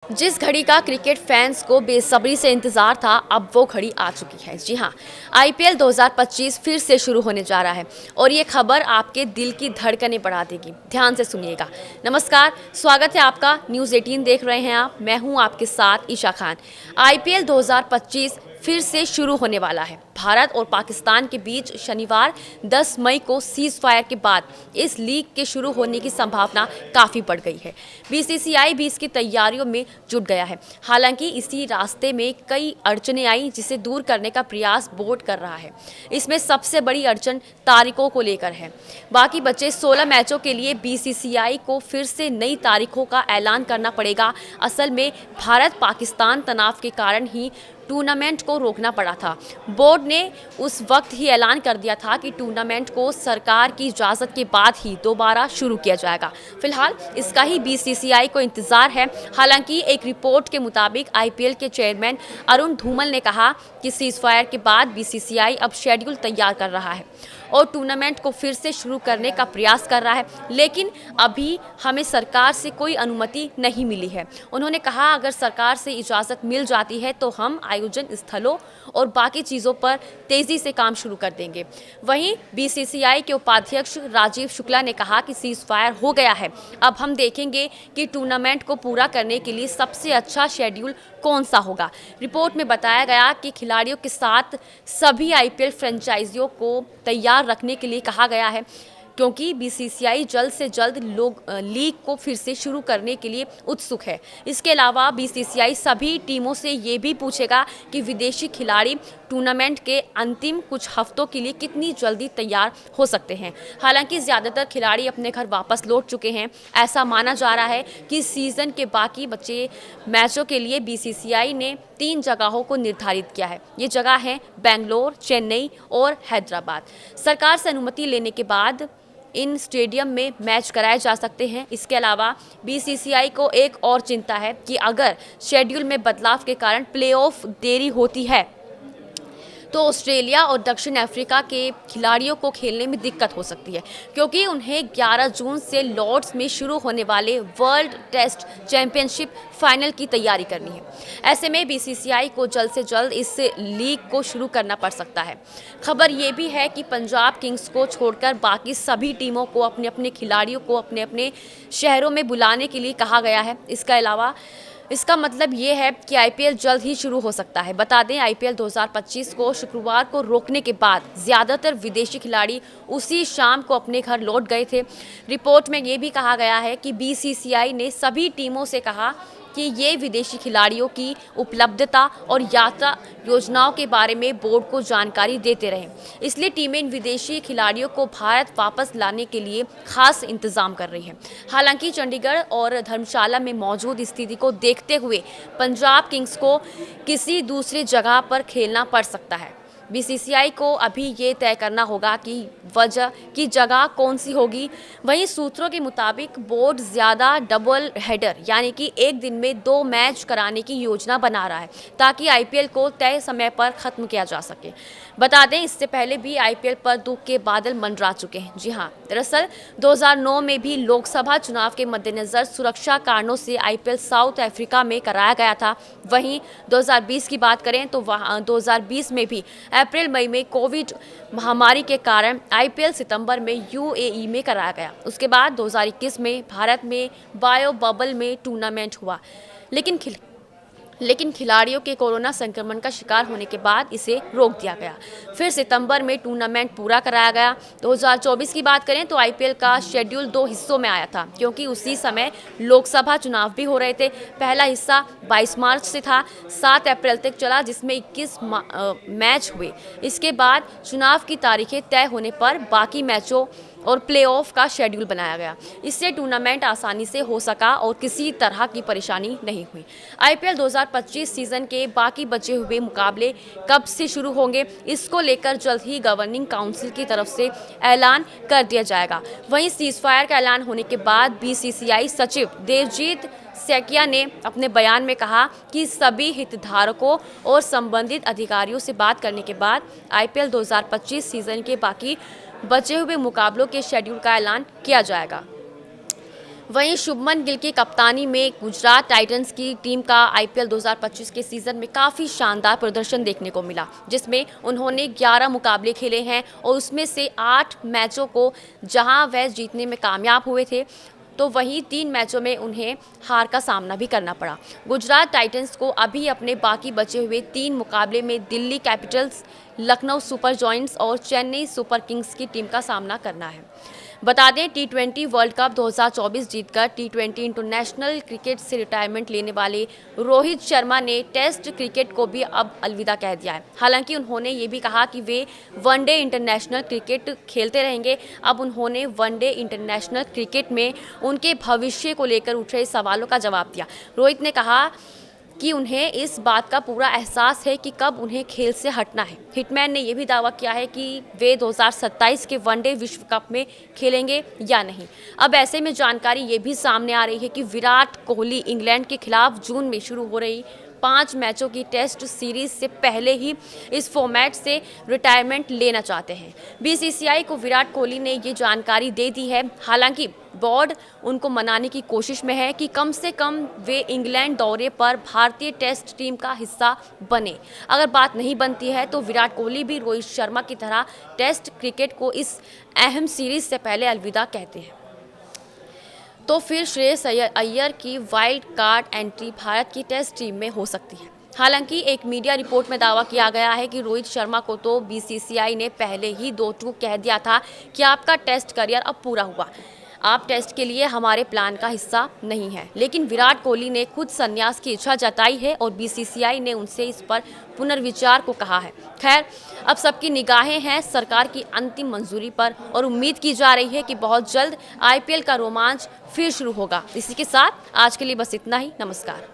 जिस घड़ी का क्रिकेट फैंस को बेसब्री से इंतजार था, अब वो घड़ी आ चुकी है। जी हां, आईपीएल 2025 फिर से शुरू होने जा रहा है और ये खबर आपके दिल की धड़कनें बढ़ा देगी। ध्यान से सुनिएगा। नमस्कार, स्वागत है आपका। न्यूज़ 18 देख रहे हैं आप। मैं हूं आपके साथ ईशा खान। आईपीएल 2025 फिर से शुरू होने वाला है। भारत और पाकिस्तान के बीच शनिवार 10 मई को सीज फायर के बाद इस लीग के शुरू होने की संभावना काफ़ी बढ़ गई है। बीसीसीआई भी इसकी तैयारियों में जुट गया है। हालांकि इसी रास्ते में कई अड़चनें आई, जिसे दूर करने का प्रयास बोर्ड कर रहा है। इसमें सबसे बड़ी अड़चन तारीखों को लेकर है। बाकी बचे 16 मैचों के लिए बीसीसीआई को फिर से नई तारीखों का ऐलान करना पड़ेगा। असल में भारत पाकिस्तान तनाव के कारण ही टूर्नामेंट को रोकना पड़ा था। बोर्ड ने उस वक्त ही ऐलान कर दिया था कि टूर्नामेंट को सरकार की इजाज़त के बाद ही दोबारा शुरू किया जाएगा। फिलहाल इसका ही बीसीसीआई को इंतजार है। हालांकि एक रिपोर्ट के मुताबिक आईपीएल के चेयरमैन अरुण धूमल ने कहा कि सीज फायर के बाद बीसीसीआई अब शेड्यूल तैयार कर रहा है और टूर्नामेंट को फिर से शुरू करने का प्रयास कर रहा है, लेकिन अभी हमें सरकार से कोई अनुमति नहीं मिली है। उन्होंने कहा, अगर सरकार से इजाज़त मिल जाती है तो हम आयोजन स्थलों और बाकी चीज़ों पर तेज़ी से काम शुरू कर देंगे। वहीं बीसीसीआई के उपाध्यक्ष राजीव शुक्ला ने कहा कि सीज फायर हो गया है, अब हम देखेंगे कि टूर्नामेंट को पूरा करने के लिए सबसे अच्छा शेड्यूल कौन सा होगा। रिपोर्ट में बताया गया कि खिलाड़ियों के साथ सभी आईपीएल फ्रेंचाइजियों को तैयार रखने के लिए कहा गया है, क्योंकि बीसीसीआई जल्द से जल्द लीग को फिर से शुरू करने के लिए उत्सुक है। इसके अलावा बीसीसीआई सभी टीमों से ये भी पूछेगा कि विदेशी खिलाड़ी टूर्नामेंट के अंतिम कुछ हफ्तों के लिए कितनी जल्दी तैयार हो सकते हैं। हालांकि ज़्यादातर खिलाड़ी अपने घर वापस लौट चुके हैं। ऐसा माना जा रहा है कि सीज़न के बाकी बचे मैचों के लिए बीसीसीआई ने 3 जगहों को निर्धारित किया है। ये जगह हैं बेंगलोर, चेन्नई और हैदराबाद। सरकार से अनुमति लेने के बाद इन स्टेडियम में मैच कराए जा सकते हैं। इसके अलावा बीसीसीआई को एक और चिंता है कि अगर शेड्यूल में बदलाव के कारण प्लेऑफ देरी होती है तो ऑस्ट्रेलिया और दक्षिण अफ्रीका के खिलाड़ियों को खेलने में दिक्कत हो सकती है, क्योंकि उन्हें 11 जून से लॉर्ड्स में शुरू होने वाले वर्ल्ड टेस्ट चैंपियनशिप फाइनल की तैयारी करनी है। ऐसे में बीसीसीआई को जल्द से जल्द इस लीग को शुरू करना पड़ सकता है। खबर ये भी है कि पंजाब किंग्स को छोड़कर बाकी सभी टीमों को अपने अपने खिलाड़ियों को अपने अपने शहरों में बुलाने के लिए कहा गया है। इसके अलावा इसका मतलब ये है कि आईपीएल जल्द ही शुरू हो सकता है। बता दें, आईपीएल 2025 को शुक्रवार को रोकने के बाद ज़्यादातर विदेशी खिलाड़ी उसी शाम को अपने घर लौट गए थे। रिपोर्ट में ये भी कहा गया है कि बीसीसीआई ने सभी टीमों से कहा कि ये विदेशी खिलाड़ियों की उपलब्धता और यात्रा योजनाओं के बारे में बोर्ड को जानकारी देते रहें। इसलिए टीमें इन विदेशी खिलाड़ियों को भारत वापस लाने के लिए खास इंतजाम कर रही हैं। हालांकि चंडीगढ़ और धर्मशाला में मौजूद स्थिति को देखते हुए पंजाब किंग्स को किसी दूसरी जगह पर खेलना पड़ सकता है। बीसीसीआई को अभी ये तय करना होगा कि वजह की जगह कौन सी होगी। वहीं सूत्रों के मुताबिक बोर्ड ज़्यादा डबल हेडर यानी कि एक दिन में 2 मैच कराने की योजना बना रहा है, ताकि आईपीएल को तय समय पर ख़त्म किया जा सके। बता दें, इससे पहले भी आईपीएल पर दुख के बादल मंडरा चुके हैं। जी हाँ, दरअसल 2009 में भी लोकसभा चुनाव के मद्देनज़र सुरक्षा कारणों से आईपीएल साउथ अफ्रीका में कराया गया था। वहीं 2020 की बात करें तो 2020 में भी अप्रैल मई में कोविड महामारी के कारण आईपीएल सितंबर में यूएई में कराया गया। उसके बाद 2021 में भारत में बायो बबल में टूर्नामेंट हुआ, लेकिन खिलाड़ियों के कोरोना संक्रमण का शिकार होने के बाद इसे रोक दिया गया। फिर सितंबर में टूर्नामेंट पूरा कराया गया। 2024 की बात करें तो आईपीएल का शेड्यूल 2 हिस्सों में आया था, क्योंकि उसी समय लोकसभा चुनाव भी हो रहे थे। पहला हिस्सा 22 मार्च से था, 7 अप्रैल तक चला, जिसमें 21 मैच हुए। इसके बाद चुनाव की तारीखें तय होने पर बाकी मैचों और प्लेऑफ का शेड्यूल बनाया गया। इससे टूर्नामेंट आसानी से हो सका और किसी तरह की परेशानी नहीं हुई। आईपीएल 2025 सीजन के बाकी बचे हुए मुकाबले कब से शुरू होंगे, इसको लेकर जल्द ही गवर्निंग काउंसिल की तरफ से ऐलान कर दिया जाएगा। वहीं सीज फायर का ऐलान होने के बाद बीसीसीआई सचिव देवजीत सैकिया ने अपने बयान में कहा कि सभी हितधारकों और संबंधित अधिकारियों से बात करने के बाद आईपीएल 2025 सीजन के बाकी बचे हुए मुकाबलों के शेड्यूल का ऐलान किया जाएगा। वहीं शुभमन गिल की कप्तानी में गुजरात टाइटंस की टीम का आईपीएल 2025 के सीज़न में काफ़ी शानदार प्रदर्शन देखने को मिला, जिसमें उन्होंने 11 मुकाबले खेले हैं और उसमें से 8 मैचों को जहां वह जीतने में कामयाब हुए थे, तो वहीं 3 मैचों में उन्हें हार का सामना भी करना पड़ा। गुजरात टाइटंस को अभी अपने बाकी बचे हुए 3 मुकाबले में Delhi Capitals, Lucknow super joints और चेन्नई सुपर किंग्स की टीम का सामना करना है। बता दें, टी20 वर्ल्ड कप 2024 जीतकर टी20 इंटरनेशनल क्रिकेट से रिटायरमेंट लेने वाले रोहित शर्मा ने टेस्ट क्रिकेट को भी अब अलविदा कह दिया है। हालांकि उन्होंने ये भी कहा कि वे वनडे इंटरनेशनल क्रिकेट खेलते रहेंगे। अब उन्होंने वनडे इंटरनेशनल क्रिकेट में उनके भविष्य को लेकर उठ रहे सवालों का जवाब दिया। रोहित ने कहा कि उन्हें इस बात का पूरा एहसास है कि कब उन्हें खेल से हटना है। हिटमैन ने यह भी दावा किया है कि वे 2027 के वनडे विश्व कप में खेलेंगे या नहीं। अब ऐसे में जानकारी ये भी सामने आ रही है कि विराट कोहली इंग्लैंड के खिलाफ जून में शुरू हो रही 5 मैचों की टेस्ट सीरीज से पहले ही इस फॉर्मेट से रिटायरमेंट लेना चाहते हैं। बीसीसीआई को विराट कोहली ने ये जानकारी दे दी है। हालांकि बोर्ड उनको मनाने की कोशिश में है कि कम से कम वे इंग्लैंड दौरे पर भारतीय टेस्ट टीम का हिस्सा बने। अगर बात नहीं बनती है तो विराट कोहली भी रोहित शर्मा की तरह टेस्ट क्रिकेट को इस अहम सीरीज से पहले अलविदा कहते हैं। तो फिर श्रेयस अय्यर की वाइल्ड कार्ड एंट्री भारत की टेस्ट टीम में हो सकती है। हालांकि एक मीडिया रिपोर्ट में दावा किया गया है कि रोहित शर्मा को तो बीसीसीआई ने पहले ही 2 टूक कह दिया था कि आपका टेस्ट करियर अब पूरा हुआ, आप टेस्ट के लिए हमारे प्लान का हिस्सा नहीं है। लेकिन विराट कोहली ने खुद संन्यास की इच्छा जताई है और बीसीसीआई ने उनसे इस पर पुनर्विचार को कहा है। खैर, अब सबकी निगाहें हैं सरकार की अंतिम मंजूरी पर और उम्मीद की जा रही है कि बहुत जल्द आईपीएल का रोमांच फिर शुरू होगा। इसी के साथ आज के लिए बस इतना ही। नमस्कार।